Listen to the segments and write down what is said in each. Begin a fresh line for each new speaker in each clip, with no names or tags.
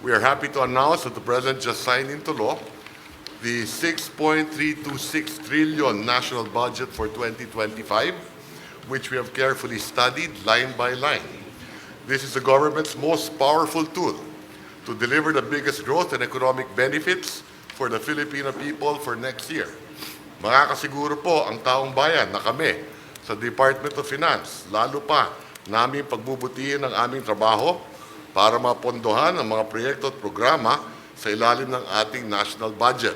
we are happy to announce that the President just signed into law the 6.326 trillion national budget for 2025, which we have carefully studied line by line. This is the government's most powerful tool to deliver the biggest growth and economic benefits for the Filipino people for next year. Makakasiguro po ang taong bayan na kami sa Department of Finance, lalo pa namin pagbubutihin ang aming trabaho para mapondohan ang mga proyekto at programa sa ilalim ng ating national budget.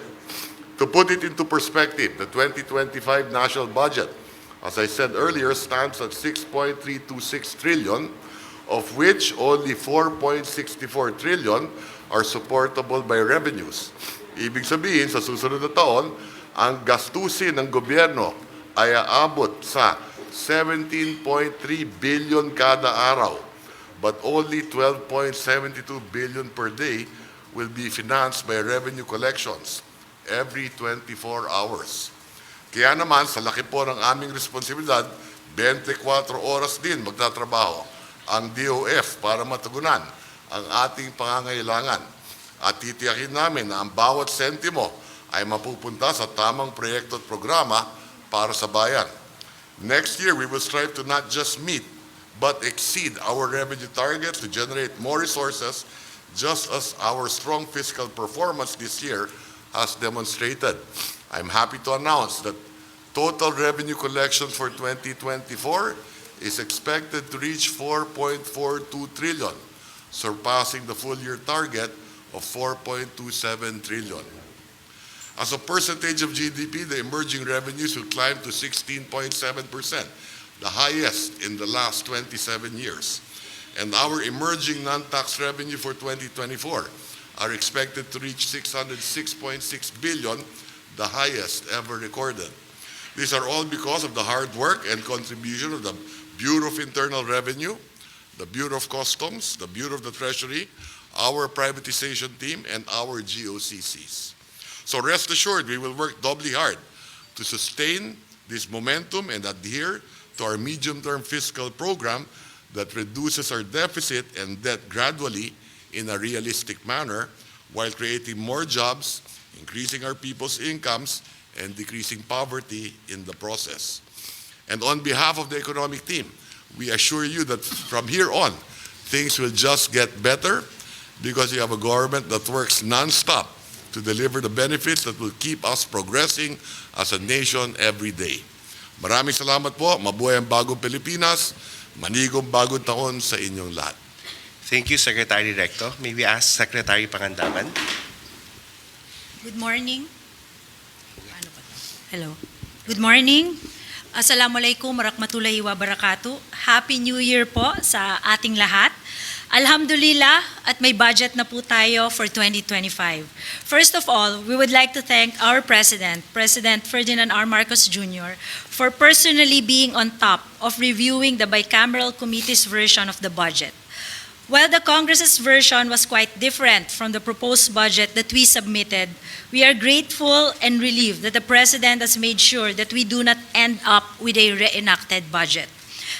To put it into perspective, the 2025 national budget, as I said earlier, stands at 6.326 trillion, of which only 4.64 trillion are supportable by revenues. Ibig sabihin, sa susunod na taon, ang gastusin ng gobyerno ay aabot sa 17.3 billion kada araw, but only 12.72 billion per day will be financed by revenue collections every 24 hours. Kaya naman, sa laki po ng aming responsibilidad, 24 oras din magtatrabaho ang DOF para matugunan ang ating pangangailangan. At titiyakin namin na ang bawat sentimo ay mapupunta sa tamang proyekto at programa para sa bayan. Next year, we will strive to not just meet, but exceed our revenue targets to generate more resources, just as our strong fiscal performance this year has demonstrated. I'm happy to announce that total revenue collection for 2024 is expected to reach 4.42 trillion, surpassing the full-year target of 4.27 trillion. As a percentage of GDP, the emerging revenues will climb to 16.7%, the highest in the last 27 years. And our emerging non-tax revenue for 2024 are expected to reach 606.6 billion, the highest ever recorded. These are all because of the hard work and contribution of the Bureau of Internal Revenue, the Bureau of Customs, the Bureau of the Treasury, our privatization team, and our GOCCs. So rest assured, we will work doubly hard to sustain this momentum and adhere to our medium-term fiscal program that reduces our deficit and debt gradually in a realistic manner while creating more jobs, increasing our people's incomes, and decreasing poverty in the process. And on behalf of the economic team, we assure you that from here on, things will just get better because we have a government that works non-stop to deliver the benefits that will keep us progressing as a nation every day. Maraming salamat po. Mabuhay ang bagong Pilipinas. Manigong bagong taon sa inyong lahat.
Thank you, Secretary Recto. May we ask Secretary Pangandaman?
Good morning. Hello. Good morning. Assalamualaikum warahmatullahi wabarakatuh. Happy New Year po sa ating lahat. Alhamdulillah at may budget na po tayo for 2025. First of all, we would like to thank our President, President Ferdinand R. Marcos Jr., for personally being on top of reviewing the bicameral committee's version of the budget. While the Congress's version was quite different from the proposed budget that we submitted, we are grateful and relieved that the President has made sure that we do not end up with a reenacted budget.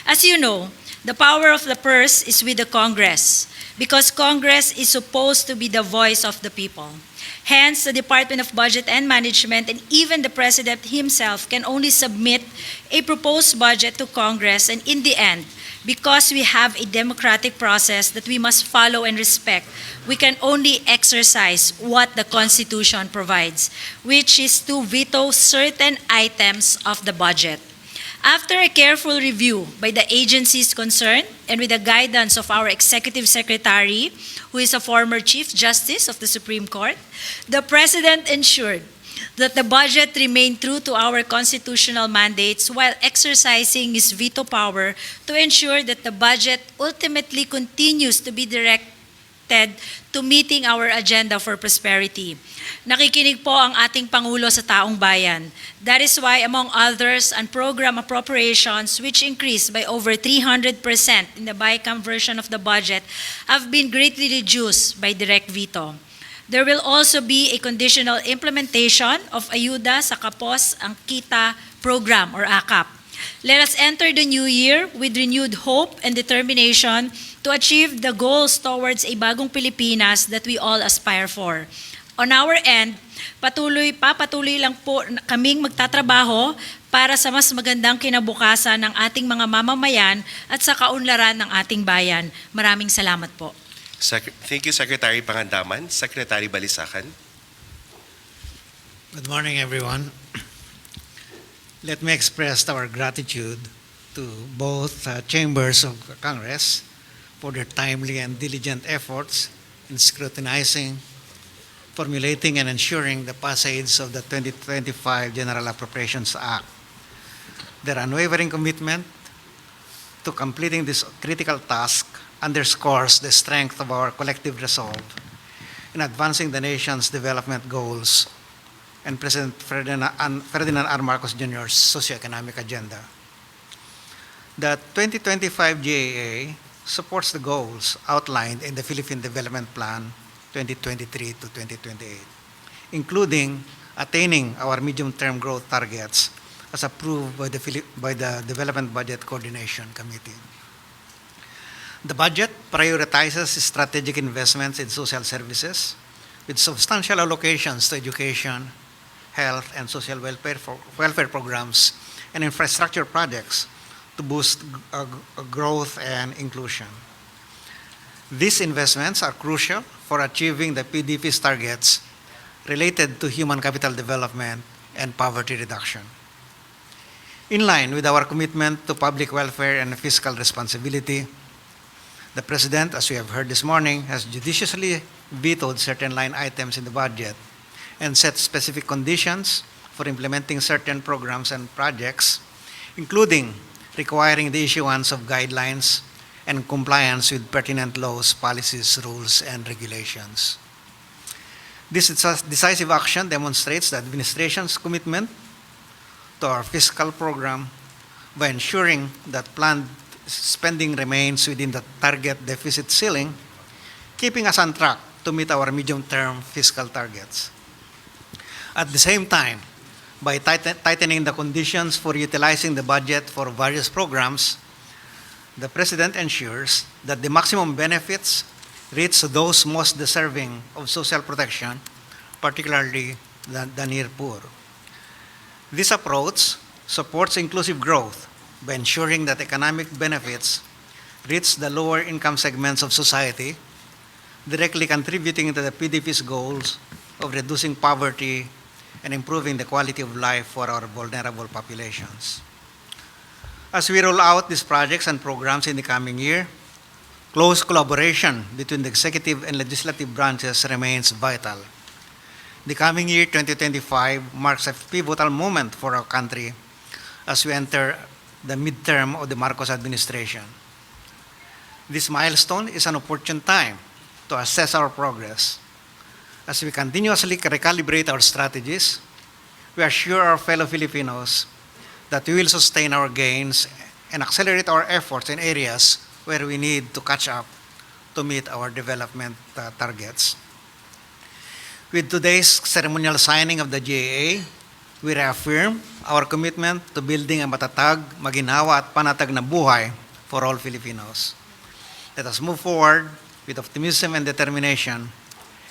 As you know, the power of the purse is with the Congress because Congress is supposed to be the voice of the people. Hence, the Department of Budget and Management and even the President himself can only submit a proposed budget to Congress, and in the end, because we have a democratic process that we must follow and respect, we can only exercise what the Constitution provides, which is to veto certain items of the budget. After a careful review by the agencies concerned and with the guidance of our Executive Secretary, who is a former Chief Justice of the Supreme Court, the President ensured that the budget remained true to our constitutional mandates while exercising his veto power to ensure that the budget ultimately continues to be directed to meeting our agenda for prosperity. Nakikinig po ang ating Pangulo sa taong bayan. That is why, among others, ang program appropriations, which increased by over 300% in the BICAM version of the budget, have been greatly reduced by direct veto. There will also be a conditional implementation of Ayuda sa Kapos ang Kita program or AKAP. Let us enter the new year with renewed hope and determination to achieve the goals towards a bagong Pilipinas that we all aspire for. On our end, patuloy lang po kaming magtatrabaho para sa mas magandang kinabukasan ng ating mga mamamayan at sa kaunlaran ng ating bayan. Maraming salamat po.
Thank you, Secretary Pangandaman. Secretary Balisacan.
Good morning, everyone. Let me express our gratitude to both chambers of Congress for their timely and diligent efforts in scrutinizing, formulating, and ensuring the passage of the 2025 General Appropriations Act. Their unwavering commitment to completing this critical task underscores the strength of our collective resolve in advancing the nation's development goals and President Ferdinand R. Marcos Jr.'s socioeconomic agenda. The 2025 GAA supports the goals outlined in the Philippine Development Plan 2023 to 2028, including attaining our medium-term growth targets as approved by the Development Budget Coordination Committee. The budget prioritizes strategic investments in social services with substantial allocations to education, health, and social welfare programs and infrastructure projects to boost growth and inclusion. These investments are crucial for achieving the PDP's targets related to human capital development and poverty reduction. In line with our commitment to public welfare and fiscal responsibility, the President, as we have heard this morning, has judiciously vetoed certain line items in the budget and set specific conditions for implementing certain programs and projects, including requiring the issuance of guidelines and compliance with pertinent laws, policies, rules, and regulations. This decisive action demonstrates the administration's commitment to our fiscal program by ensuring that planned spending remains within the target deficit ceiling, keeping us on track to meet our medium-term fiscal targets. At the same time, by tightening the conditions for utilizing the budget for various programs, the President ensures that the maximum benefits reach those most deserving of social protection, particularly the near poor. This approach supports inclusive growth by ensuring that economic benefits reach the lower income segments of society, directly contributing to the PDP's goals of reducing poverty and improving the quality of life for our vulnerable populations. As we roll out these projects and programs in the coming year, close collaboration between the executive and legislative branches remains vital. The coming year, 2025, marks a pivotal moment for our country as we enter the midterm of the Marcos administration. This milestone is an opportune time to assess our progress. As we continuously recalibrate our strategies, we assure our fellow Filipinos that we will sustain our gains and accelerate our efforts in areas where we need to catch up to meet our development targets. With today's ceremonial signing of the GAA, we reaffirm our commitment to building a matatag, maginawa at panatag na buhay for all Filipinos. Let us move forward with optimism and determination,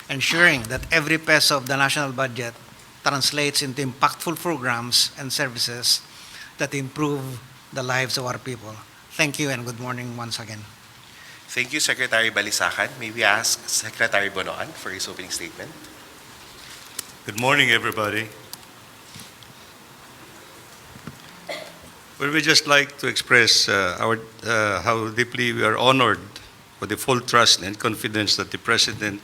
ensuring that every peso of the national budget translates into impactful programs and services that improve the lives of our people. Thank you and good morning once again.
Thank you, Secretary Balisacan. May we ask Secretary Bonoan for his opening statement?
Good morning, everybody. Well, we just like to express how deeply we are honored for the full trust and confidence that the President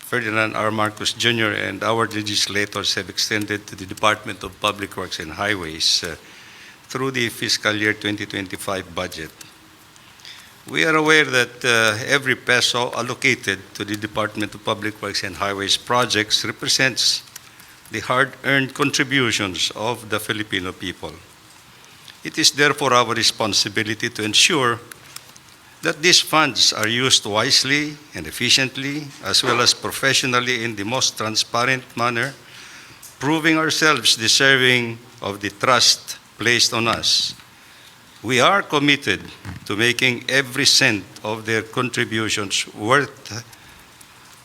Ferdinand R. Marcos Jr. and our legislators have extended to the Department of Public Works and Highways through the fiscal year 2025 budget. We are aware that every peso allocated to the Department of Public Works and Highways projects represents the hard-earned contributions of the Filipino people. It is therefore our responsibility to ensure that these funds are used wisely and efficiently, as well as professionally in the most transparent manner, proving ourselves deserving of the trust placed on us. We are committed to making every cent of their contributions worth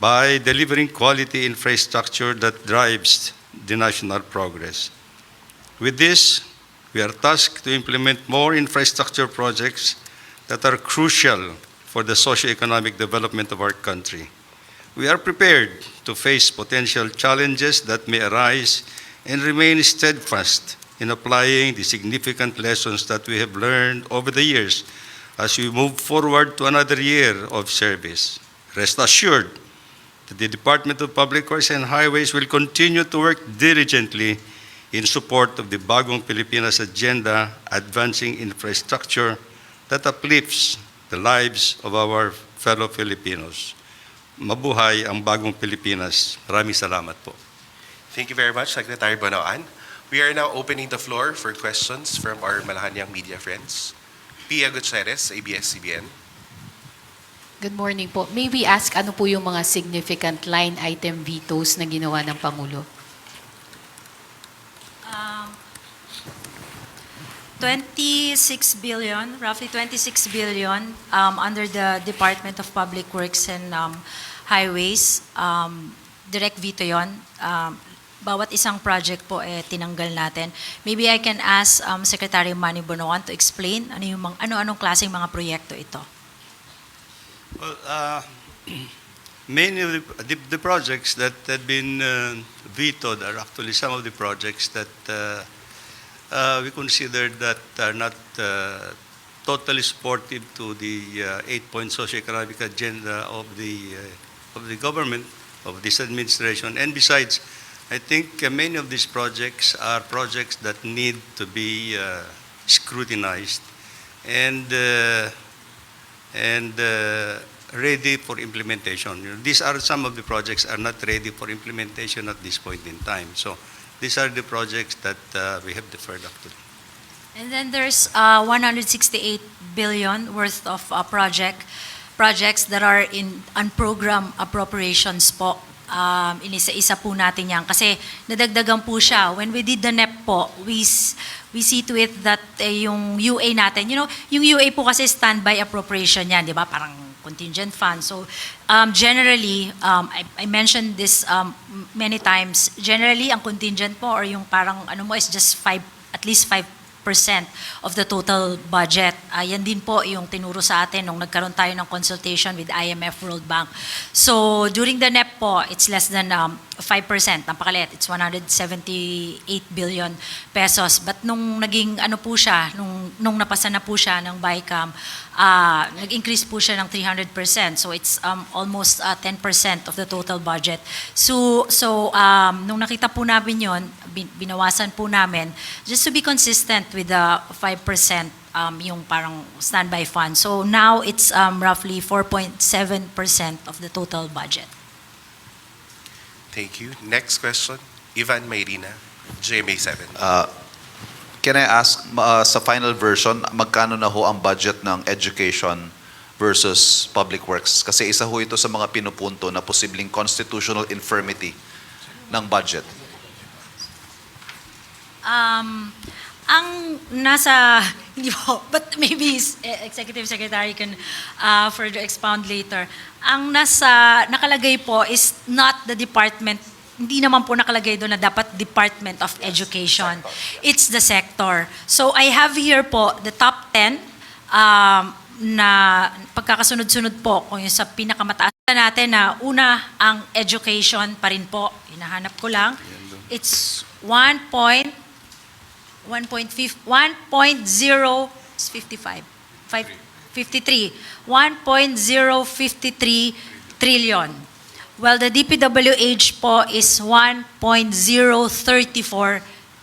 by delivering quality infrastructure that drives the national progress. With this, we are tasked to implement more infrastructure projects that are crucial for the socio-economic development of our country. We are prepared to face potential challenges that may arise and remain steadfast in applying the significant lessons that we have learned over the years as we move forward to another year of service. Rest assured that the Department of Public Works and Highways will continue to work diligently in support of the Bagong Pilipinas agenda, advancing infrastructure that uplifts the lives of our fellow Filipinos. Mabuhay ang Bagong Pilipinas. Maraming salamat po.
Thank you very much, Secretary Bonoan. We are now opening the floor for questions from our Malacanang media friends. Pia Gutierrez, ABS-CBN.
Good morning po. May we ask ano po yung mga significant line item vetoes na ginawa ng Pangulo?
26 billion, roughly 26 billion under the Department of Public Works and Highways. Direct veto yon. Bawat isang project po tinanggal natin. Maybe I can ask Secretary Manny Bonoan to explain ano-anong klaseng mga proyekto ito.
Well, many of the projects that had been vetoed are actually some of the projects that we consider that are not totally supportive to the 8-point socio-economic agenda of the government, of this administration. And besides, I think many of these projects are projects that need to be scrutinized and ready for implementation. You know, these are some of the projects are not ready for implementation at this point in time. So these are the projects that we have deferred up to.
And then there's 168 billion worth of projects that are in unprogrammed appropriations po. Inisa-isa po natin yan kasi nadagdagan po siya. When we did the NEP po, we see to it that yung UA natin, yung UA po kasi standby appropriation yan, di ba? Parang contingent fund. So generally, I mentioned this many times, generally ang contingent po or yung parang is just at least 5% of the total budget. Yan din po yung tinuro sa atin nung nagkaroon tayo ng consultation with IMF, World Bank. So during the NEP po, it's less than 5%. Napakalit. It's 178 billion pesos. But nung naging po siya, nung napasa na po siya ng BICAM, nag-increase po siya ng 300%. So it's almost 10% of the total budget. So nung nakita po namin yon, binawasan po namin just to be consistent with the 5% yung parang standby fund. So now it's roughly 4.7% of the total budget.
Thank you. Next question, Ivan Mayrina, GMA7.
Can I ask, sa final version, magkano na ho ang budget ng education versus public works? Kasi isa ho ito sa mga pinupunto na posibleng constitutional infirmity ng budget.
Ang nasa, hindi po, but maybe Executive Secretary can further expound later. Ang nakalagay po is not the department, hindi naman po nakalagay doon na dapat Department of Education. It's the sector. So I have here po the top 10 na pagkakasunod-sunod po kung yung sa pinakamataas natin na una ang education pa rin po. Hinahanap ko lang. It's 1.053 trillion. Well, the DPWH po is 1.034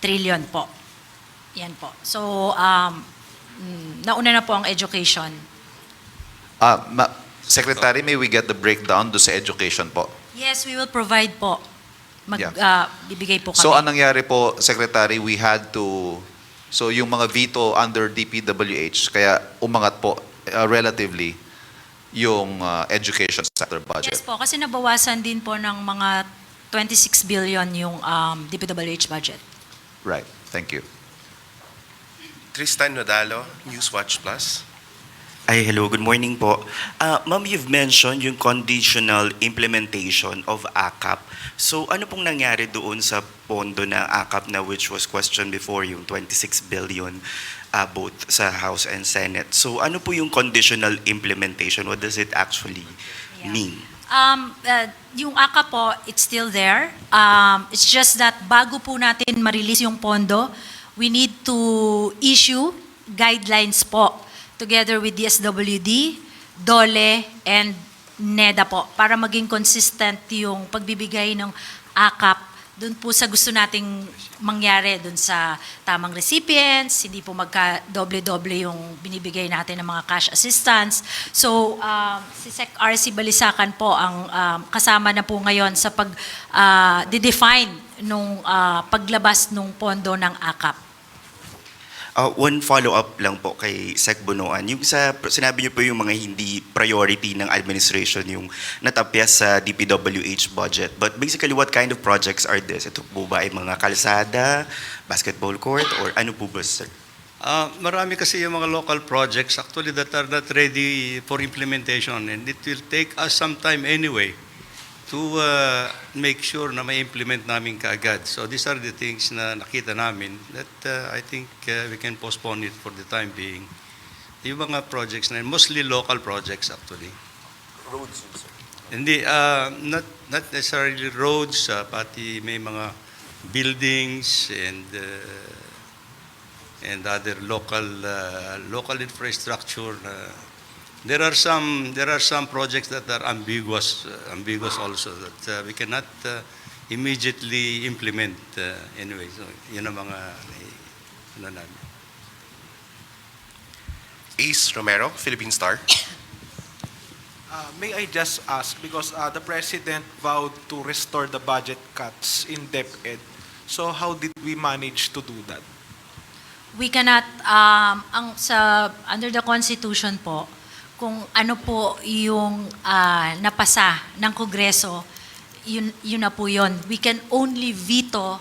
trillion po. Yan po. So, nauna na po ang education.
Secretary, may we get the breakdown do sa education po?
Yes, we will provide po. Bibigay po kami.
So, anong nangyari po, Secretary, we had to, so yung mga veto under DPWH, kaya umangat po relatively yung education sector budget.
Yes po, kasi nabawasan din po ng mga 26 billion yung DPWH budget.
Right. Thank you.
Tristan Nodalo, Newswatch Plus.
Ay, hello, good morning po. Ma'am, you've mentioned yung conditional implementation of AKAP. So ano pong nangyari doon sa pondo ng AKAP na which was questioned before, yung 26 billion both sa House and Senate? So ano po yung conditional implementation? What does it actually mean?
Yung AKAP po, it's still there. It's just that bago po natin ma-release yung pondo, we need to issue guidelines po together with DSWD, DOLE, and NEDA po para maging consistent yung pagbibigay ng AKAP dun po sa gusto nating mangyari dun sa tamang recipients, hindi po magka-doble-doble yung binibigay natin ng mga cash assistance. So, si Sec RC Balisacan po ang kasama na po ngayon sa pag-define nung paglabas nung pondo ng AKAP.
One follow-up lang po kay Sec Bonoan. Yung sinabi niyo po yung mga hindi priority ng administration, yung natapyas sa DPWH budget. But basically, what kind of projects are this? Ito po ba ay mga kalsada, basketball court, or ano po ba, sir?
Marami kasi yung mga local projects actually that are not ready for implementation, and it will take us some time anyway to make sure na may implement namin kaagad. So these are the things na nakita namin that I think we can postpone it for the time being. Yung mga projects na mostly local projects actually.
Roads, sir.
Hindi, not necessarily roads, pati may mga buildings and other local infrastructure. There are some projects that are ambiguous also that we cannot immediately implement anyway. So yun ang mga ano namin.
Ace Romero, Philippine Star.
May I just ask, because the President vowed to restore the budget cuts in DepEd, so how did we manage to do that?
We cannot, under the Constitution po, kung ano po yung napasa ng Kongreso, yun na po yun. We can only veto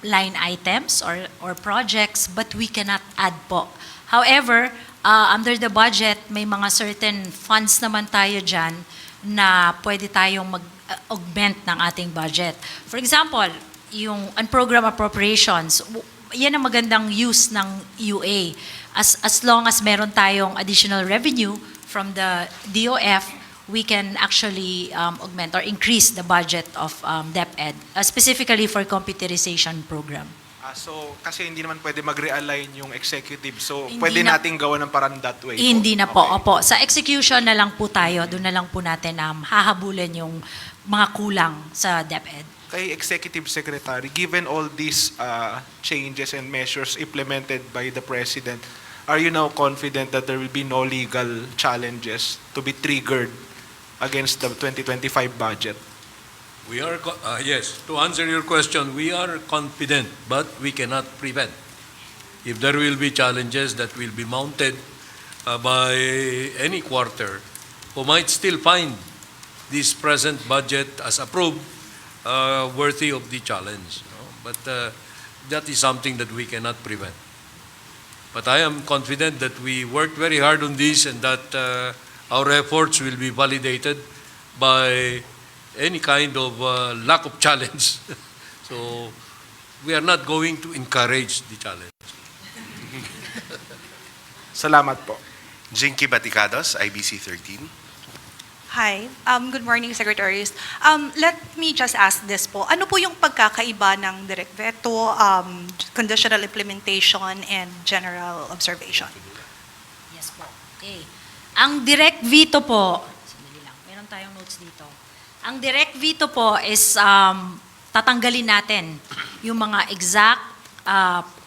line items or projects, but we cannot add po. However, under the budget, may mga certain funds naman tayo dyan na pwede tayong mag-augment ng ating budget. For example, yung unprogrammed appropriations, yan ang magandang use ng UA. As long as meron tayong additional revenue from the DOF, we can actually augment or increase the budget of DepEd, specifically for computerization program.
So, kasi hindi naman pwede mag-realign yung executive, so
Hindi
pwede
na-
nating gawa ng parang that way.
Hindi na po,
Okay.
opo. Sa execution na lang po tayo, doon na lang po natin hahabulin yung mga kulang sa DepEd.
Kay Executive Secretary, given all these changes and measures implemented by the President, are you now confident that there will be no legal challenges to be triggered against the 2025 budget?
We are, yes, to answer your question, we are confident, but we cannot prevent. If there will be challenges that will be mounted by any quarter, who might still find this present budget as approved worthy of the challenge. But that is something that we cannot prevent. But I am confident that we worked very hard on this and that our efforts will be validated by any kind of lack of challenge. So we are not going to encourage the challenge.
Salamat po.
Jinky Baticados, IBC 13.
Hi. Good morning, Secretaries. Let me just ask this po. Ano po yung pagkakaiba ng direct veto, conditional implementation, and general observation?
Yes po. Okay. Ang direct veto po, sandali lang, meron tayong notes dito. Ang direct veto po is tatanggalin natin yung mga exact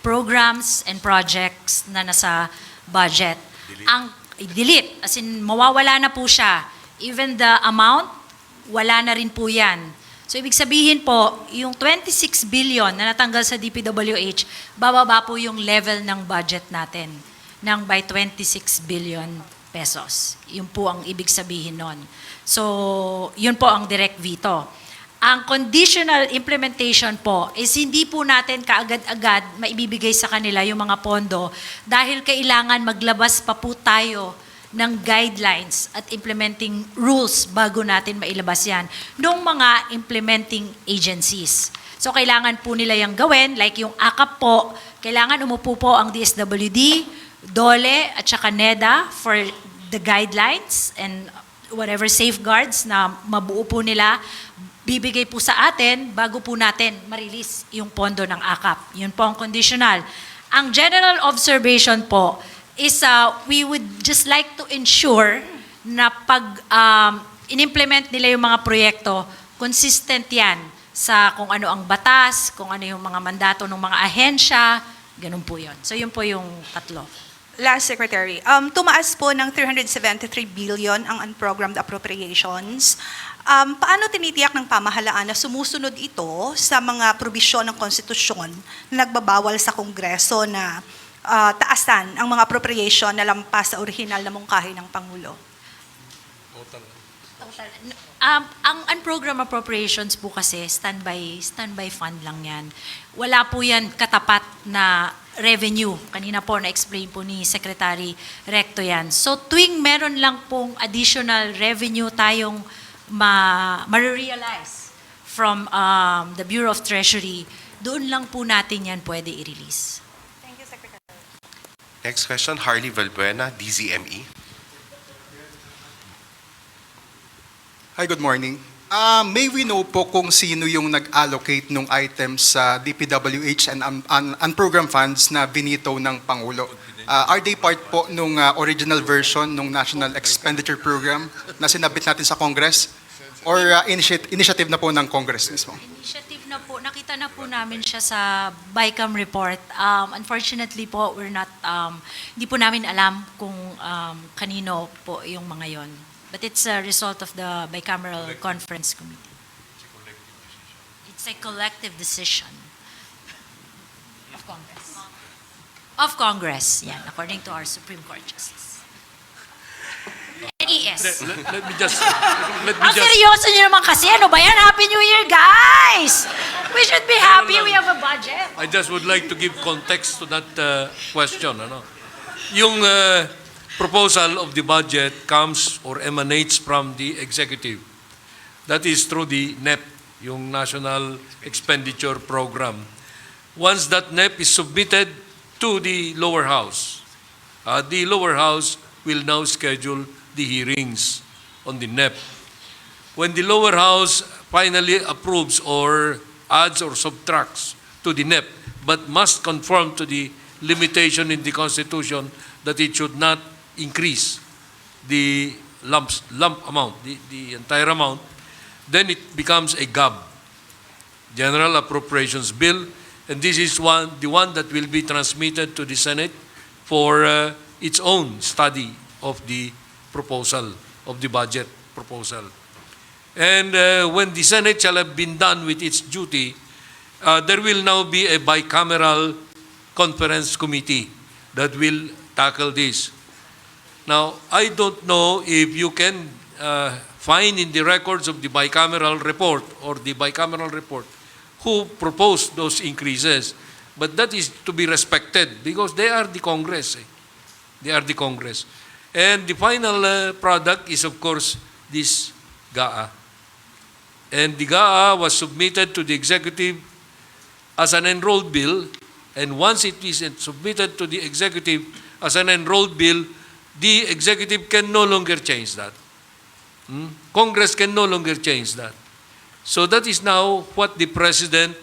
programs and projects na nasa budget. Delete. As in, mawawala na po siya. Even the amount, wala na rin po yan. So, ibig sabihin po, yung 26 billion na natanggal sa DPWH, bababa po yung level ng budget natin ng by 26 billion pesos. Yun po ang ibig sabihin nun. So, yun po ang direct veto. Ang conditional implementation po is hindi po natin kaagad-agad maibibigay sa kanila yung mga pondo dahil kailangan maglabas pa po tayo ng guidelines at implementing rules bago natin mailabas yan ng mga implementing agencies. So kailangan po nila yung gawin, like yung AKAP po, kailangan umupo po ang DSWD, DOLE at saka NEDA for the guidelines and whatever safeguards na mabuo po nila, bibigay po sa atin bago po natin ma-release yung pondo ng AKAP. Yun po ang conditional. Ang general observation po is we would just like to ensure na pag in-implement nila yung mga proyekto, consistent yan sa kung ano ang batas, kung ano yung mga mandato ng mga ahensya, ganun po yun. So yun po yung tatlo.
Last, Secretary. Tumaas po ng 373 billion ang unprogrammed appropriations. Paano tinitiyak ng pamahalaan na sumusunod ito sa mga probisyon ng konstitusyon na nagbabawal sa Kongreso na taasan ang mga appropriation na lampas sa orihinal na mungkahi ng Pangulo?
Total. Ang unprogrammed appropriations po kasi standby fund lang yan. Wala po yan katapat na revenue. Kanina po na-explain po ni Secretary Recto yan. So tuwing meron lang pong additional revenue tayong ma-realize from the Bureau of Treasury, doon lang po natin yan pwede i-release.
Thank you, Secretary.
Next question, Harley Valbuena, DZME.
Hi, good morning. May we know po kung sino yung nag-allocate ng items sa DPWH and unprogrammed funds na binito ng Pangulo? Are they part po nung original version ng National Expenditure Program na sinabit natin sa Congress? Or initiative na po ng Congress mismo?
Initiative na po, nakita na po namin siya sa BICAM report. Unfortunately po, hindi po namin alam kung kanino po yung mga yon. But it's a result of the bicameral conference committee. It's a collective decision of Congress. Of Congress, yan, according to our Supreme Court Justice. NES.
Let me just
Ang seryoso niyo naman kasi, ano ba yan? Happy New Year, guys! We should be happy we have a budget.
I just would like to give context to that question. Ano? Yung proposal of the budget comes or emanates from the executive. That is through the NEP, yung National Expenditure Program. Once that NEP is submitted to the lower house will now schedule the hearings on the NEP. When the lower house finally approves or adds or subtracts to the NEP, but must conform to the limitation in the Constitution that it should not increase the lump amount, the entire amount, then it becomes a GAB, General Appropriations Bill, and this is the one that will be transmitted to the Senate for its own study of the proposal, of the budget proposal. And when the Senate shall have been done with its duty, there will now be a bicameral conference committee that will tackle this. Now, I don't know if you can find in the records of the bicameral report who proposed those increases, but that is to be respected because they are the Congress. They are the Congress. And the final product is, of course, this GAA. And the GAA was submitted to the executive as an enrolled bill, and once it is submitted to the executive as an enrolled bill, the executive can no longer change that. Congress can no longer change that. So that is now what the President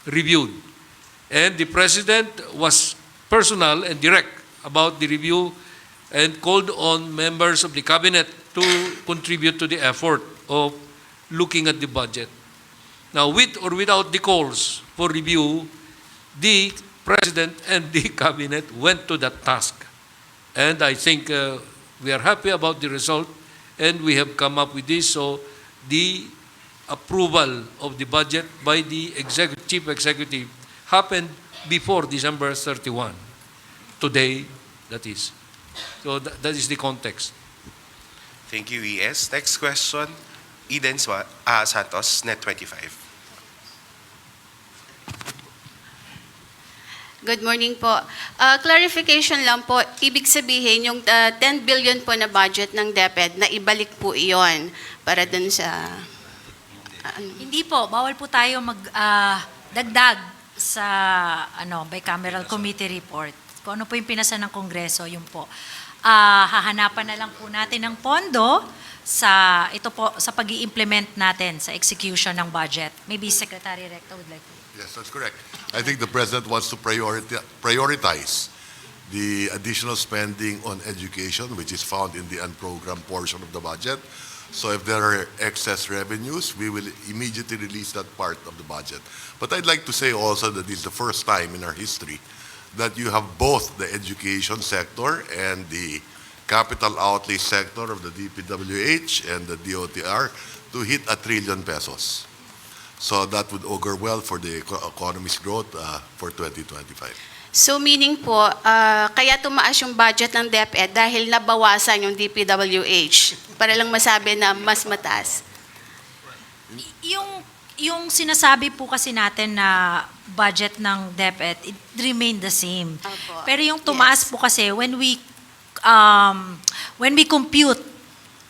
reviewed. And the President was personal and direct about the review and called on members of the Cabinet to contribute to the effort of looking at the budget. Now, with or without the calls for review, the President and the Cabinet went to that task. And I think we are happy about the result, and we have come up with this. So the approval of the budget by the chief executive happened before December 31. Today, that is. So that is the context.
Thank you, ES. Next question, Santos, Net 25.
Good morning po. Clarification lang po, ibig sabihin yung 10 billion po na budget ng DepEd, na ibalik po iyon para dun sa...
Hindi po, bawal po tayo magdagdag sa bicameral committee report. Kung ano po yung pinasa ng Kongreso, yun po. Hahanapan na lang po natin ng pondo sa pag-i-implement natin sa execution ng budget. Maybe Secretary Recto would like to.
Yes, that's correct. I think the President wants to prioritize the additional spending on education, which is found in the unprogrammed portion of the budget. So if there are excess revenues, we will immediately release that part of the budget. But I'd like to say also that this is the first time in our history that you have both the education sector and the capital outlay sector of the DPWH and the DOTR to hit 1 trillion pesos. So that would augur well for the economy's growth for 2025.
So meaning po, kaya tumaas yung budget ng DepEd dahil nabawasan yung DPWH para lang masabi na mas mataas.
Yung sinasabi po kasi natin na budget ng DepEd, it remained the same.
Opo.
Pero yung tumaas po kasi when we compute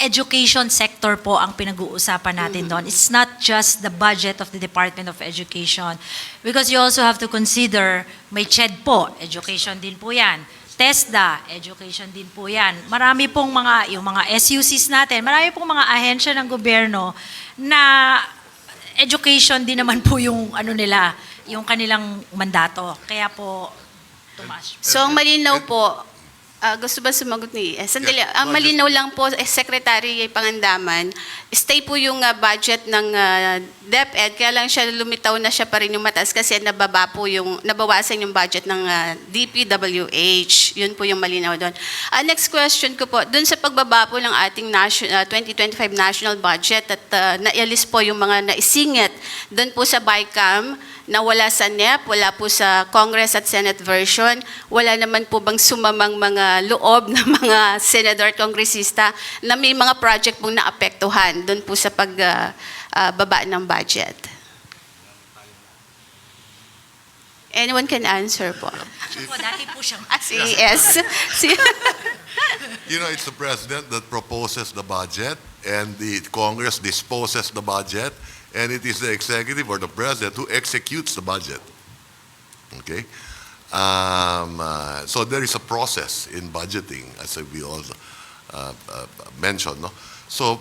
education sector po ang pinag-uusapan natin doon. It's not just the budget of the Department of Education because you also have to consider may CHED po, education din po yan. TESDA, education din po yan. Marami pong yung mga SUCs natin, marami pong mga ahensya ng gobyerno na education din naman po yung yung kanilang mandato. Kaya po tumaas.
So ang malinaw po, gusto ba sumagot ni sandali, ang malinaw lang po, Secretary Pangandaman, stay po yung budget ng DepEd, kaya lang siya lumitaw na siya pa rin yung mataas kasi nabawasan yung budget ng DPWH. Yun po yung malinaw doon. Next question ko po, doon sa pagbaba po ng ating 2025 national budget at naialis po yung mga naisingit doon po sa BICAM, na wala sa NEP, wala po sa Congress at Senate version, wala naman po bang sumamang mga loob ng mga senador at kongresista na may mga project pong naapektuhan doon po sa pagbaba ng budget? Anyone can answer po.
Dati po siyang...
Yes.
You know, it's the President that proposes the budget and the Congress disposes the budget. And it is the executive or the president who executes the budget. Okay? So there is a process in budgeting, as we all mentioned. No? So,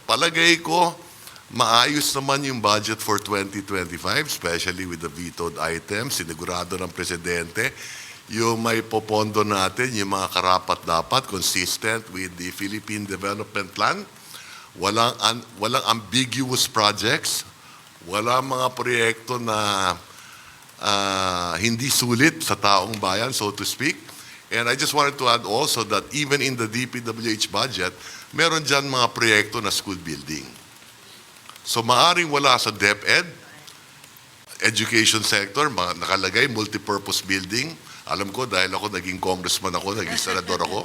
palagay ko, maayos naman yung budget for 2025, especially with the vetoed items. Sinigurado ng Presidente yung may popondo natin, yung mga karapat-dapat, consistent with the Philippine Development Plan. Walang ambiguous projects, walang mga proyekto na hindi sulit sa taong bayan, so to speak. And I just wanted to add also that even in the DPWH budget, meron dyan mga proyekto na school building. So maaring wala sa DepEd, education sector, nakalagay multipurpose building. Alam ko dahil ako naging congressman ako, naging senador ako.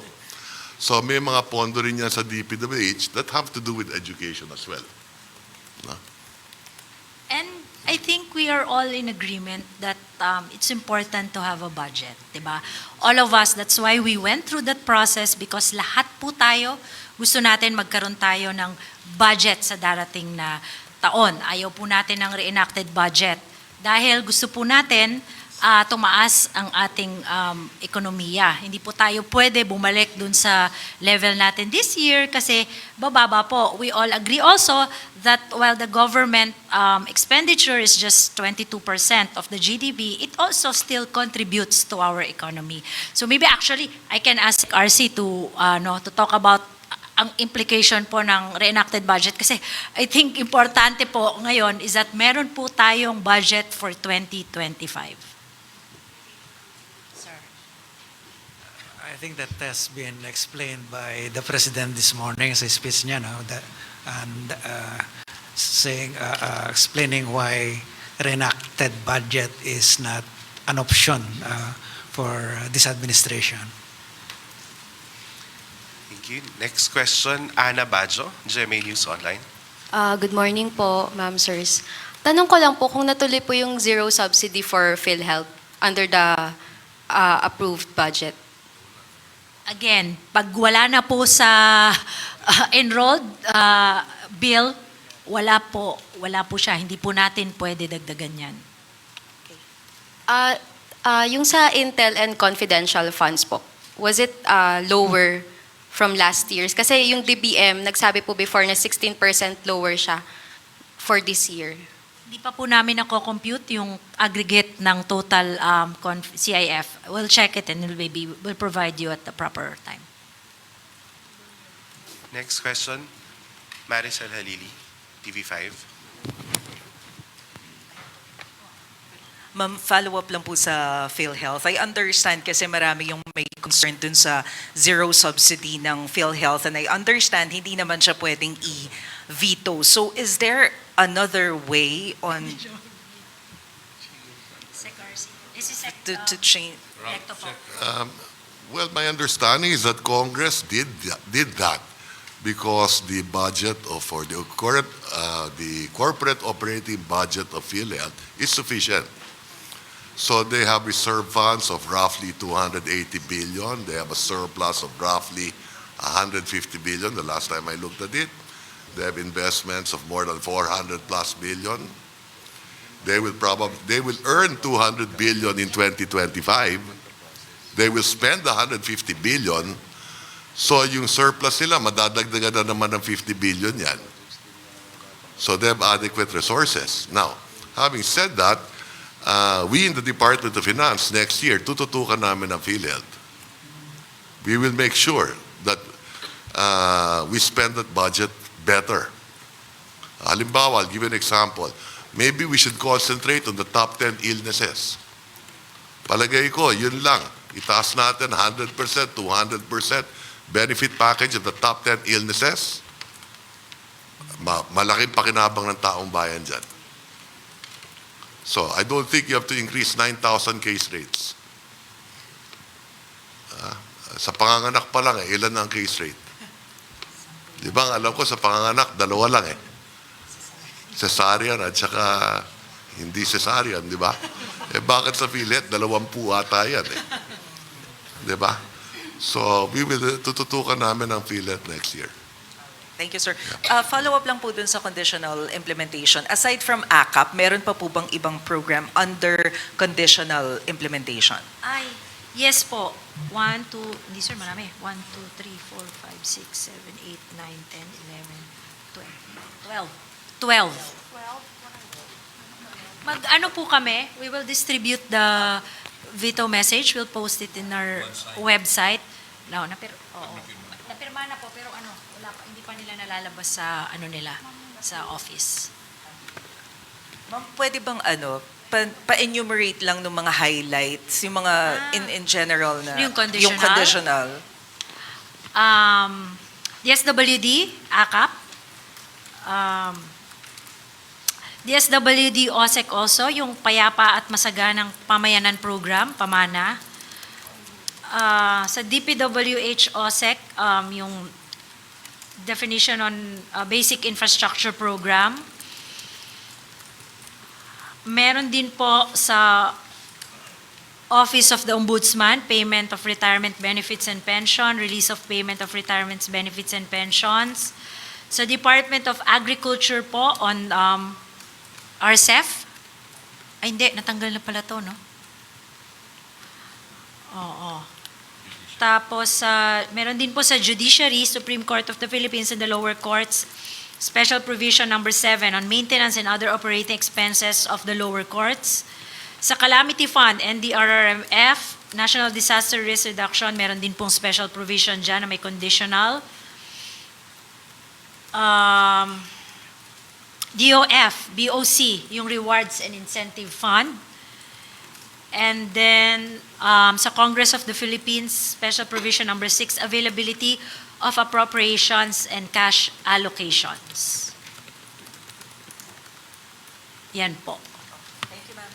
So may mga pondo rin yan sa DPWH that have to do with education as well. No?
And I think we are all in agreement that it's important to have a budget, diba? All of us, that's why we went through that process because lahat po tayo, gusto natin magkaroon tayo ng budget sa darating na taon. Ayaw po natin ng reenacted budget dahil gusto po natin tumaas ang ating ekonomiya. Hindi po tayo pwede bumalik dun sa level natin this year kasi bababa po. We all agree also that while the government expenditure is just 22% of the GDP, it also still contributes to our economy. So maybe actually I can ask RC to talk about ang implication po ng reenacted budget kasi I think importante po ngayon is that meron po tayong budget for 2025.
I think that has been explained by the President this morning sa speech niya, explaining why reenacted budget is not an option for this administration.
Thank you. Next question, Ana Bajo, GMA News Online.
Good morning po, ma'am, sirs. Tanong ko lang po kung natuloy po yung zero subsidy for PhilHealth under the approved budget.
Again, pag wala na po sa enrolled bill, wala po siya. Hindi po natin pwede dagdagan yan.
Yung sa Intel and confidential funds po, was it lower from last year's? Kasi yung DBM, nagsabi po before na 16% lower siya for this year.
Hindi pa po namin nako-compute yung aggregate ng total CIF. We'll check it and we'll provide you at the proper time.
Next question, Maricel Halili, TV5.
Ma'am, follow-up lang po sa PhilHealth. I understand kasi marami yung may concern dun sa zero subsidy ng PhilHealth and I understand hindi naman siya pwedeng i-veto. So is there another way on to change?
Well, my understanding is that Congress did that because the budget for the current the corporate operating budget of PhilHealth is sufficient. So they have reserve funds of roughly 280 billion. They have a surplus of roughly 150 billion the last time I looked at it. They have investments of more than 400 plus billion. They will earn 200 billion in 2025. They will spend 150 billion. So yung surplus nila, madadagdagan na naman ng 50 billion yan. So they have adequate resources. Now, having said that, we in the Department of Finance next year, tututukan namin ang PhilHealth. We will make sure that we spend that budget better. Halimbawa, I'll give you an example. Maybe we should concentrate on the top 10 illnesses. Palagay ko, yun lang. Itaas natin 100%, 200% benefit package of the top 10 illnesses. Malaking pakinabang ng taong bayan dyan. So, I don't think you have to increase 9,000 case rates. Sa panganganak pa lang, ilan ang case rate? Di ba, alam ko sa panganganak, 2 lang eh. Cesarean at saka hindi cesarean, di ba? Bakit sa PhilHealth, 20 ata yan eh. Di ba? So, we will tututukan namin ang PhilHealth next year.
Thank you, sir. Follow-up lang po dun sa conditional implementation. Aside from ACAP, meron pa po bang ibang program under conditional implementation?
Yes po. 1, 2, hindi sir, marami. 1, 2, 3, 4, 5, 6, 7, 8, 9, 10, 11, 12. Mag-ano po kami, we will distribute the veto message. We'll post it in our website. No, napirma na po, pero wala pa, hindi pa nila nalalabas sa nila, sa office.
Ma'am, pwede bang pa-enumerate lang ng mga highlights, yung mga in general na
Yung conditional?
Yung conditional.
DSWD, ACAP. DSWD OSEC also, yung Payapa at Masaganang Pamayanan Program, PAMANA. Sa DPWH OSEC, yung definition on basic infrastructure program. Meron din po sa Office of the Ombudsman, payment of retirement benefits and pension, release of payment of retirement benefits and pensions. Sa Department of Agriculture po on RCEF. Ay hindi, natanggal na pala to, no? Oo. Tapos, meron din po sa Judiciary, Supreme Court of the Philippines and the lower courts, Special Provision number 7 on maintenance and other operating expenses of the lower courts. Sa Calamity Fund, NDRRMF, National Disaster Risk Reduction, meron din pong special provision dyan na may conditional. DOF, BOC, yung Rewards and Incentive Fund. And then, sa Congress of the Philippines, Special Provision number 6, availability of appropriations and cash allocations. Yan po.
Thank you, ma'am.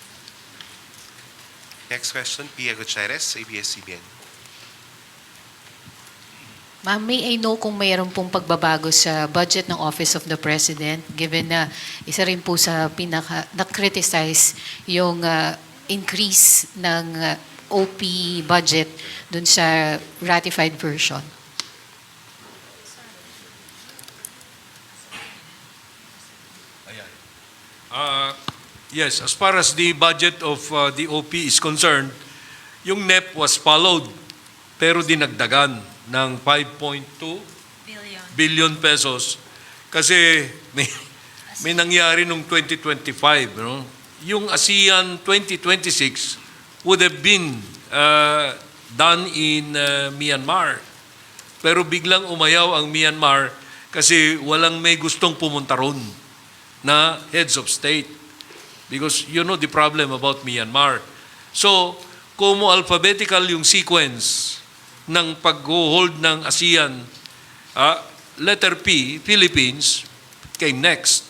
Next question, Pia Gutierrez, ABS-CBN.
Ma'am, may I know kung mayroon pong pagbabago sa budget ng Office of the President given na isa rin po sa na-criticize yung increase ng OP budget dun sa ratified version.
Yes, as far as the budget of the OP is concerned, yung NEP was followed pero dinagdagan ng 5.2 billion pesos kasi may nangyari nung 2025, no? Yung ASEAN 2026 would have been done in Myanmar. Pero biglang umayaw ang Myanmar kasi walang may gustong pumunta ron na heads of state. Because you know the problem about Myanmar. So, kung alphabetical yung sequence ng pag-hold ng ASEAN, letter P, Philippines, came next.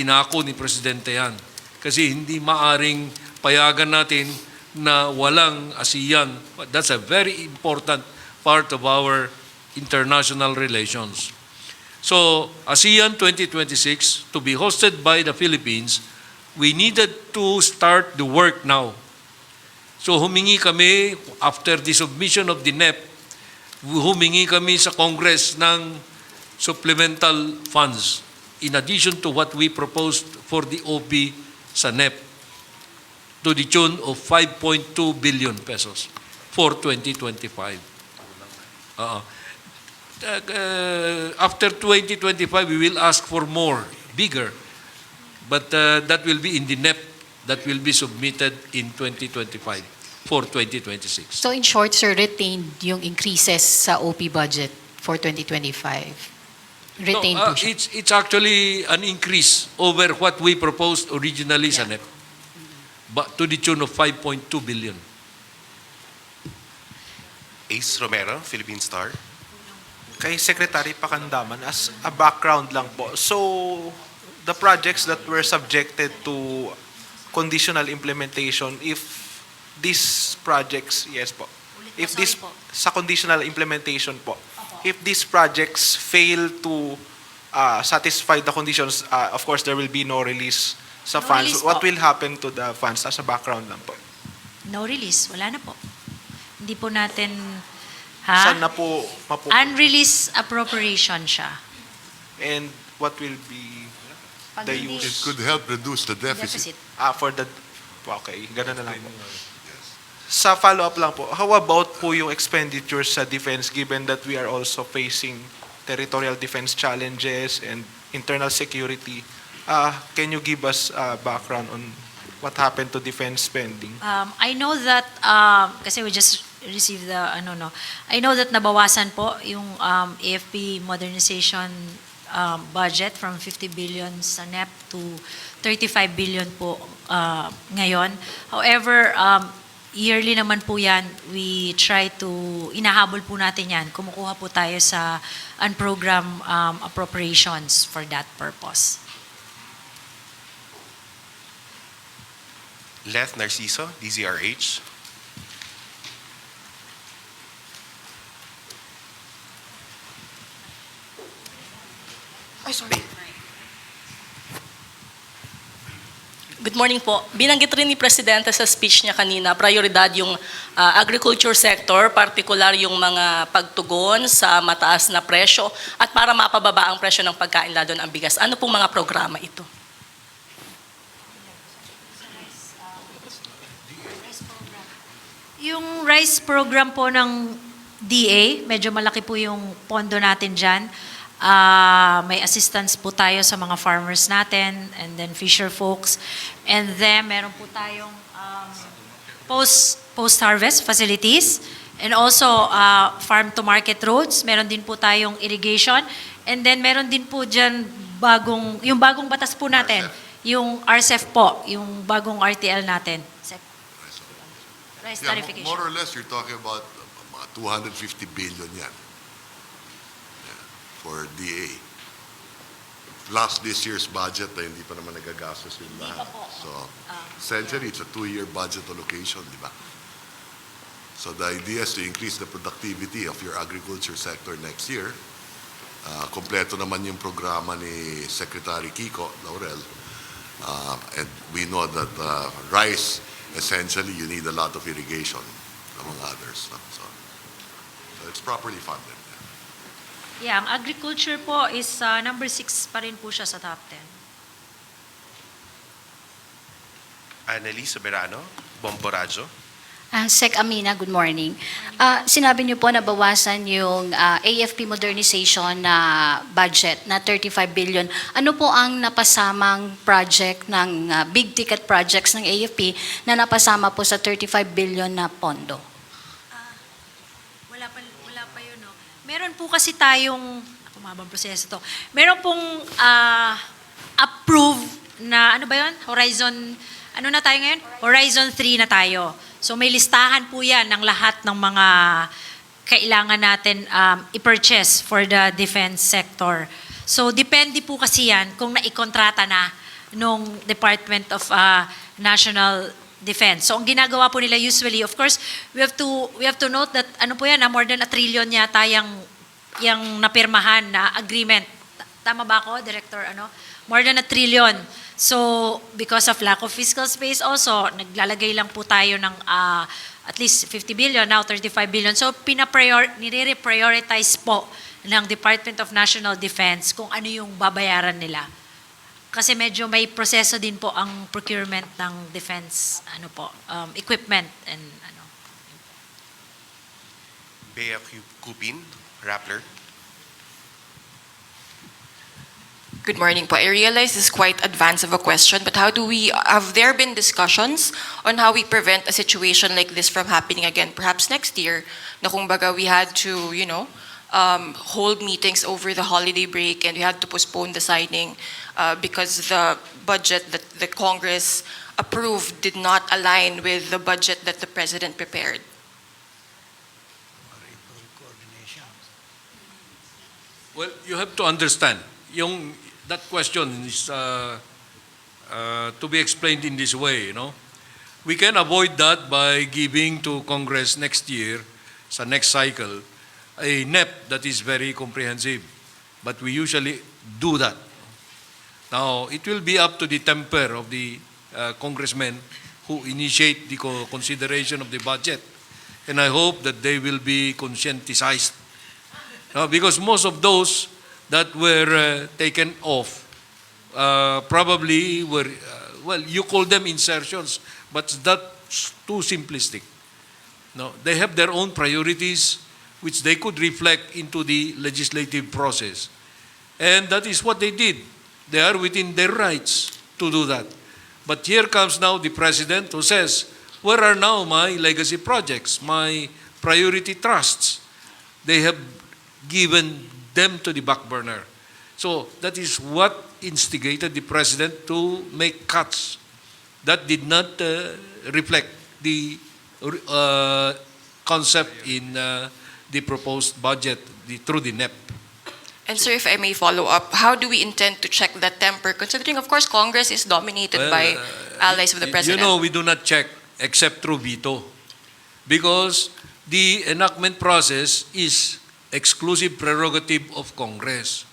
Inako ni Presidente yan. Kasi hindi maaring payagan natin na walang ASEAN. That's a very important part of our international relations. So, ASEAN 2026, to be hosted by the Philippines, we needed to start the work now. So humingi kami, after the submission of the NEP, humingi kami sa Congress ng supplemental funds in addition to what we proposed for the OP sa NEP to the tune of 5.2 billion pesos for 2025. After 2025, we will ask for more, bigger. But that will be in the NEP that will be submitted in 2025 for 2026.
So in short, sir, retained yung increases sa OP budget for 2025? Retained po siya?
It's actually an increase over what we proposed originally sa NEP, but to the tune of 5.2 billion.
Ace Romero, Philippine Star.
Kay Secretary Pakandaman, as a background lang po. So, the projects that were subjected to conditional implementation, if these projects, yes po, if this, sa conditional implementation po, if these projects fail to satisfy the conditions, of course, there will be no release sa funds.
release
What
po.
will happen to the funds? As a background lang po.
No release, wala na po. Hindi po natin,
Saan na po
unreleased appropriation siya.
And what will be the
It
use?
could help reduce the deficit.
For the, okay, ganun na lang po. Sa follow-up lang po, how about po yung expenditures sa defense given that we are also facing territorial defense challenges and internal security? Can you give us background on what happened to defense spending?
I know that, kasi we just received the, I know that nabawasan po yung AFP modernization budget from 50 billion sa NEP to 35 billion po ngayon. However, yearly naman po yan, we try to, inahabol po natin yan. Kumukuha po tayo sa unprogrammed appropriations for that purpose.
Leth Narciso, DZRH.
Ay, sorry. Good morning po. Binanggit rin ni Presidente sa speech niya kanina, prioridad yung agriculture sector, particular yung mga pagtugon sa mataas na presyo at para mapababa ang presyo ng pagkain, lalo na ang bigas. Ano pong mga programa ito?
Yung rice program po ng DA, medyo malaki po yung pondo natin dyan. May assistance po tayo sa mga farmers natin and then fisher folks. And then meron po tayong post-harvest facilities and also farm-to-market roads. Meron din po tayong irrigation. And then meron din po dyan yung bagong batas po natin, yung RCEF po, yung bagong RTL natin. Rice tarification.
More or less, you're talking about 250 billion yan. For DA. Last this year's budget na hindi pa naman nagagastos yung lahat. So, essentially, it's a 2-year budget allocation, di ba? So the idea is to increase the productivity of your agriculture sector next year. Kompleto naman yung programa ni Secretary Kiko Laurel. And we know that rice, essentially, you need a lot of irrigation, among others. No? So it's properly funded.
Yeah, ang agriculture po is number 6 pa rin po siya sa top 10.
Annalise Soberano, Bomborajo.
Sec Amina, good morning. Sinabi niyo po na bawasan yung AFP modernization na budget na 35 billion. Ano po ang napasamang project ng big ticket projects ng AFP na napasama po sa 35 billion na pondo?
Wala pa yun, no? Meron po kasi tayong, kumabang proseso to, meron pong approved na, ano ba yun? Horizon, ano na tayo ngayon? Horizon 3 na tayo. So may listahan po yan ng lahat ng mga kailangan natin i-purchase for the defense sector. So depende po kasi yan kung naikontrata na nung Department of National Defense. So ang ginagawa po nila usually, of course, we have to note that ano po yan, more than 1 trillion yata yung napirmahan na agreement. Tama ba ako, Director? More than 1 trillion. So, because of lack of fiscal space also, naglalagay lang po tayo ng at least 50 billion, now 35 billion. So, nire-prioritize po ng Department of National Defense kung ano yung babayaran nila. Kasi medyo may proseso din po ang procurement ng defense equipment and
Bea Cupin, Rappler.
Good morning po. I realize this is quite advanced of a question, but have there been discussions on how we prevent a situation like this from happening again, perhaps next year, na kung baga we had to, hold meetings over the holiday break and we had to postpone the signing because the budget that the Congress approved did not align with the budget that the President prepared?
Well, you have to understand, that question is to be explained in this way, We can avoid that by giving to Congress next year, sa next cycle, a NEP that is very comprehensive. But we usually do that. Now, it will be up to the temper of the congressmen who initiate the consideration of the budget. And I hope that they will be conscientized. Because most of those that were taken off probably were, you call them insertions, but that's too simplistic. No, they have their own priorities which they could reflect into the legislative process. And that is what they did. They are within their rights to do that. But here comes now the President who says, where are now my legacy projects, my priority trusts? They have given them to the back burner. So that is what instigated the President to make cuts that did not reflect the concept in the proposed budget through the NEP.
And sir, if I may follow up, how do we intend to check that temper, considering, of course, Congress is dominated by allies of the President?
We do not check except through veto. Because the enactment process is exclusive prerogative of Congress.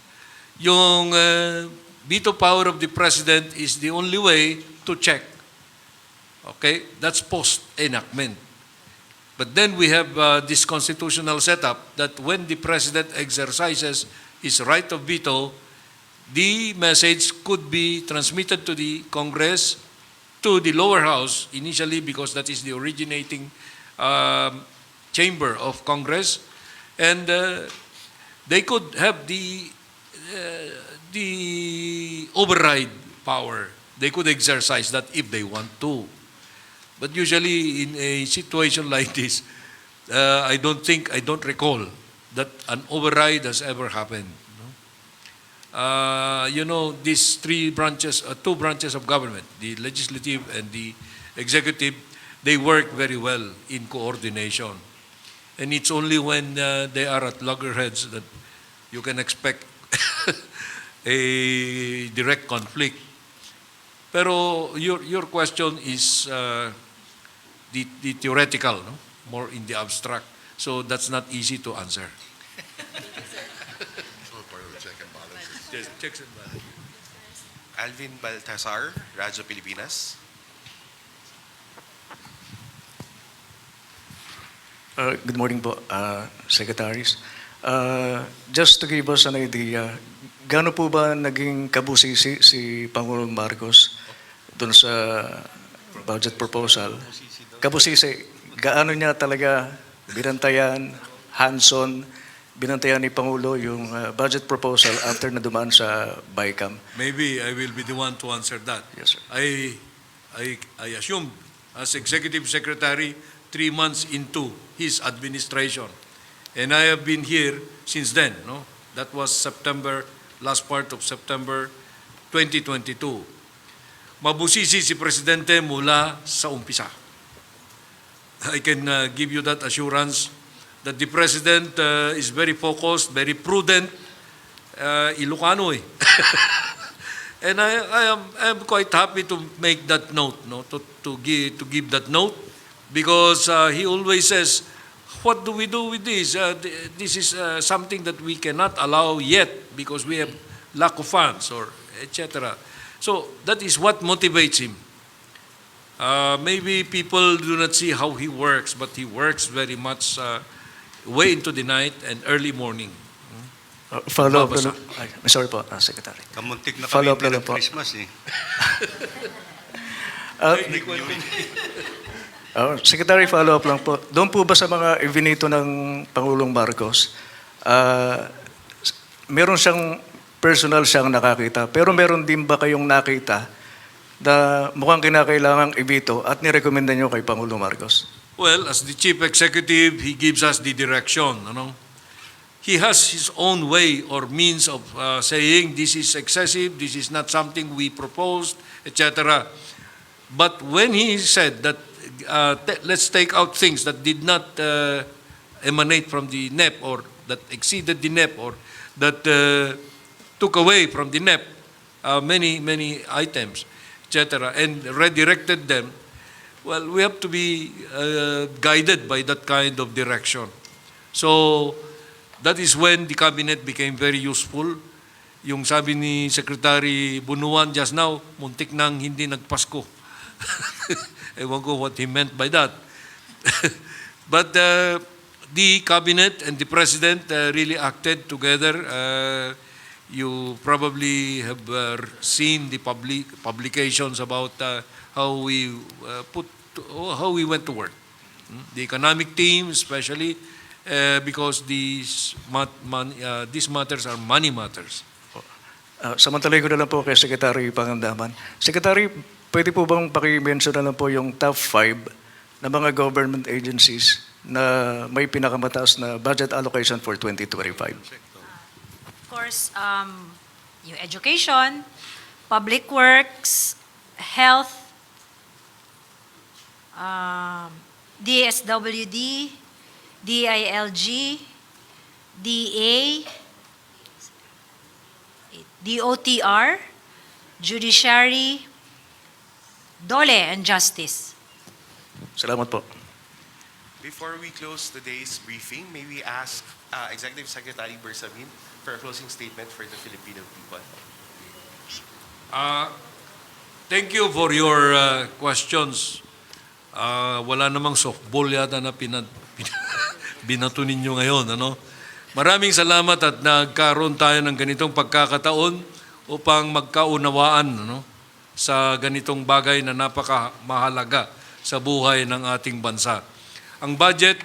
Yung veto power of the President is the only way to check. Okay? That's post-enactment. But then we have this constitutional setup that when the President exercises his right of veto, the message could be transmitted to the Congress, to the lower house initially, because that is the originating chamber of Congress, and they could have the override power. They could exercise that if they want to. But usually in a situation like this, I don't recall that an override has ever happened. These two branches of government, the legislative and the executive, they work very well in coordination. And it's only when they are at loggerheads that you can expect a direct conflict. Pero your question is the theoretical, no? more in the abstract. So that's not easy to answer.
Part of the check and balances.
Yes, checks and balances.
Alvin Baltasar, Radyo Pilipinas.
Good morning po, Secretaries. Just to give us an idea, gaano po ba naging kabusisi si Pangulong Marcos doon sa budget proposal? Kabusisi, gaano niya talaga binantayan, hands-on, binantayan ni Pangulo yung budget proposal after na dumaan sa BICAM?
Maybe I will be the one to answer that.
Yes, sir.
I assume as Executive Secretary 3 months into his administration. And I have been here since then. No? That was September, last part of September 2022. Mabusisi si Presidente mula sa umpisa. I can give you that assurance that the President is very focused, very prudent, Ilocano eh. And I am quite happy to make that note, no? to give that note, because he always says, what do we do with this? This is something that we cannot allow yet because we have lack of funds or etc. So that is what motivates him. Maybe people do not see how he works, but he works very much way into the night and early morning.
Follow up na lang. Ay, sorry po, Secretary.
Kamuntik na
Follow up
kami
na lang po.
Christmas eh.
Secretary, follow up lang po. Doon po ba sa mga ibinito ng Pangulong Marcos, meron siyang personal siyang nakakita, pero meron din ba kayong nakita na mukhang kinakailangang ibito at nirekomenda niyo kay Pangulong Marcos?
Well, as the Chief Executive, he gives us the direction. He has his own way or means of saying this is excessive, this is not something we proposed, etc. But when he said that let's take out things that did not emanate from the NEP or that exceeded the NEP or that took away from the NEP many items, etc., and redirected them, well, we have to be guided by that kind of direction. So that is when the cabinet became very useful. Yung sabi ni Secretary Bunuan just now, muntik nang hindi nagpasko. Ewan ko what he meant by that. But the cabinet and the president really acted together. You probably have seen the publications about how we went to work. The economic team, especially, because these matters are money matters.
Samantalay ko na lang po kay Secretary Pangandaman. Secretary, pwede po bang paki-mention na lang po yung top 5 na mga government agencies na may pinakamataas na budget allocation for 2025?
Of course, yung education, public works, health, DSWD, DILG, DA, DOTR, Judiciary, Dole, and Justice.
Salamat po.
Before we close today's briefing, may we ask Executive Secretary Bersamin for a closing statement for the Filipino people.
Thank you for your questions. Wala namang softball yata na binato ninyo ngayon. Maraming salamat at nagkaroon tayo ng ganitong pagkakataon upang magkaunawaan sa ganitong bagay na napakamahalaga sa buhay ng ating bansa. Ang budget,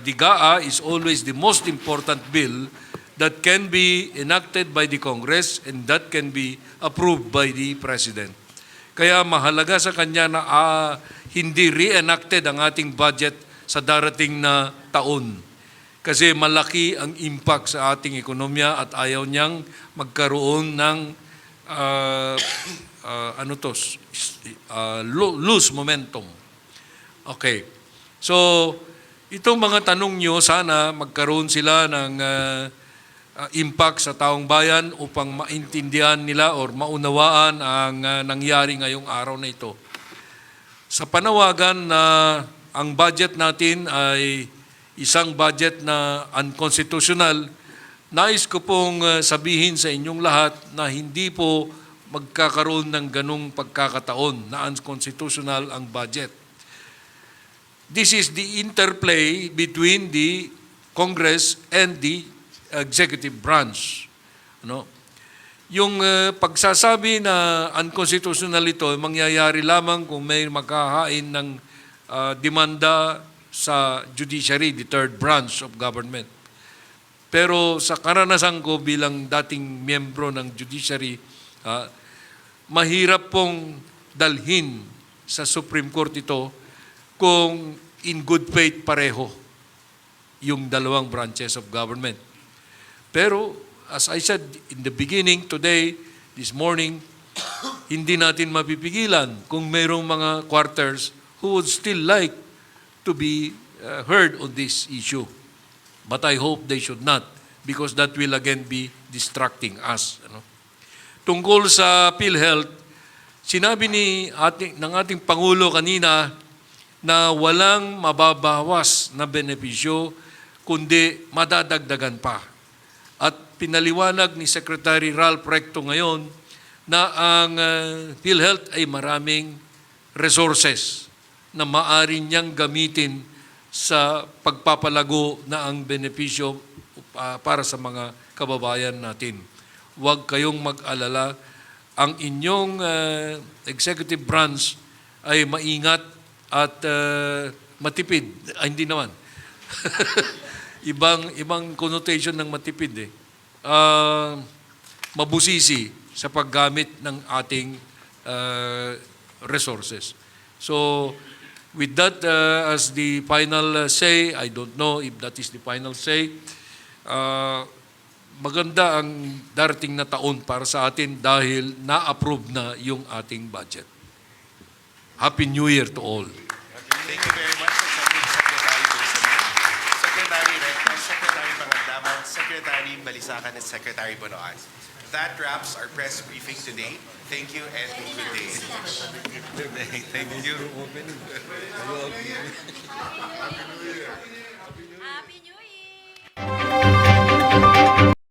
the GAA, is always the most important bill that can be enacted by the Congress and that can be approved by the President. Kaya mahalaga sa kanya na hindi re-enacted ang ating budget sa darating na taon. Kasi malaki ang impact sa ating ekonomiya at ayaw niyang magkaroon ng lose momentum. Okay. So, itong mga tanong nyo, sana magkaroon sila ng impact sa taong bayan upang maintindihan nila or maunawaan ang nangyari ngayong araw na ito. Sa panawagan na ang budget natin ay isang budget na unconstitutional, nais ko pong sabihin sa inyong lahat na hindi po magkakaroon ng ganong pagkakataon na unconstitutional ang budget. This is the interplay between the Congress and the executive branch. No? Yung pagsasabi na unconstitutional ito, mangyayari lamang kung may makahain ng demanda sa judiciary, the third branch of government. Pero sa karanasan ko bilang dating miyembro ng judiciary, mahirap pong dalhin sa Supreme Court ito kung in good faith pareho yung dalawang branches of government. Pero as I said in the beginning today, this morning, hindi natin mapipigilan kung mayroong mga quarters who would still like to be heard on this issue. But I hope they should not, because that will again be distracting us. Tungkol sa PhilHealth, sinabi ng ating Pangulo kanina na walang mababawas na benepisyo, kundi madadagdagan pa. At pinaliwanag ni Secretary Ralph Recto ngayon na ang PhilHealth ay maraming resources na maaari niyang gamitin sa pagpapalago na ang benepisyo para sa mga kababayan natin. Huwag kayong mag-alala. Ang inyong executive branch ay maingat at matipid. Ay, hindi naman. ibang connotation ng matipid eh. Mabusisi sa paggamit ng ating resources. So, with that as the final say, I don't know if that is the final say, maganda ang darating na taon para sa atin dahil na-approve na yung ating budget. Happy New Year to all.
Thank you very much, Secretary Bersamin, Secretary Recto, Secretary Pangandaman, Secretary Balisacan, and Secretary Bonoan. That wraps our press briefing today. Thank you and good day. Thank you.
Happy New Year!